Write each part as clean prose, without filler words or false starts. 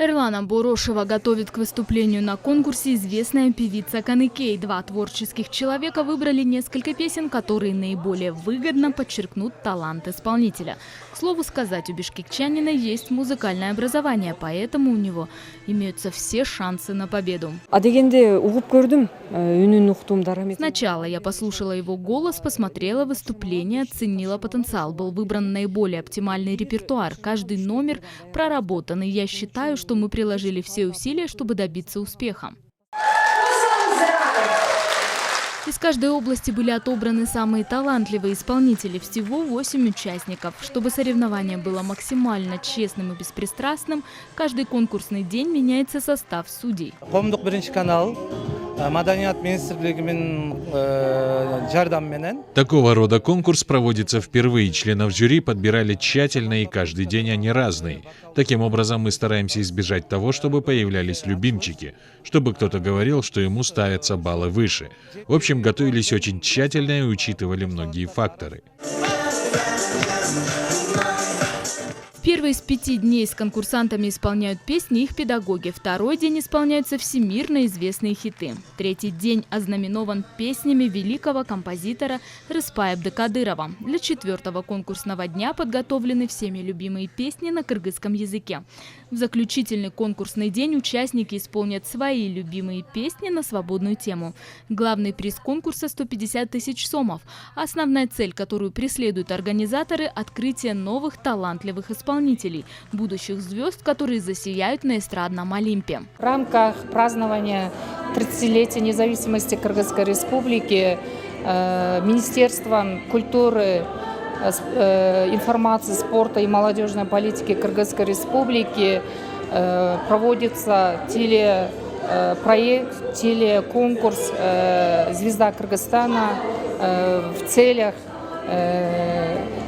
Эрлана Бурошева готовит к выступлению на конкурсе известная певица Каныкей. Два творческих человека выбрали несколько песен, которые наиболее выгодно подчеркнут талант исполнителя. К слову сказать, у бишкекчанина есть музыкальное образование, поэтому у него имеются все шансы на победу. Сначала я послушала его голос, посмотрела выступление, оценила потенциал. Был выбран наиболее оптимальный репертуар. Каждый номер проработанный. Я считаю, что мы приложили все усилия, чтобы добиться успеха. Из каждой области были отобраны самые талантливые исполнители, всего 8 участников. Чтобы соревнование было максимально честным и беспристрастным, каждый конкурсный день меняется состав судей. Такого рода конкурс проводится впервые. Членов жюри подбирали тщательно, и каждый день они разные. Таким образом, мы стараемся избежать того, чтобы появлялись любимчики, чтобы кто-то говорил, что ему ставятся баллы выше. В общем, готовились очень тщательно и учитывали многие факторы. Первый из 5 дней с конкурсантами исполняют песни их педагоги. Второй день исполняются всемирно известные хиты. Третий день ознаменован песнями великого композитора Рыспая Абдыкадырова. Для 4-го конкурсного дня подготовлены всеми любимые песни на кыргызском языке. В заключительный конкурсный день участники исполнят свои любимые песни на свободную тему. Главный приз конкурса – 150 тысяч сомов. Основная цель, которую преследуют организаторы – открытие новых талантливых исполнителей, будущих звезд, которые засияют на эстрадном Олимпе. В рамках празднования 30-летия независимости Кыргызской Республики Министерством культуры, информации, спорта и молодежной политики Кыргызской Республики проводится телепроект, телеконкурс «Звезда Кыргызстана» в целях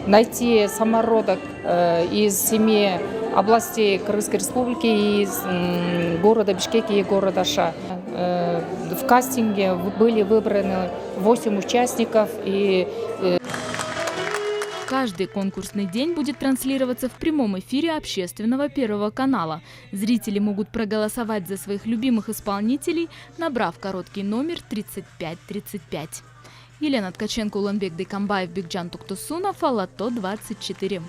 найти самородок из 7 областей Кыргызской Республики, из города Бишкека и города Аша. В кастинге были выбраны 8 участников. Каждый конкурсный день будет транслироваться в прямом эфире общественного Первого канала. Зрители могут проголосовать за своих любимых исполнителей, набрав короткий номер 3535. Елена Ткаченко, Уланбек Дайкамбаев, Бекджан Туктусунов, Алато 24.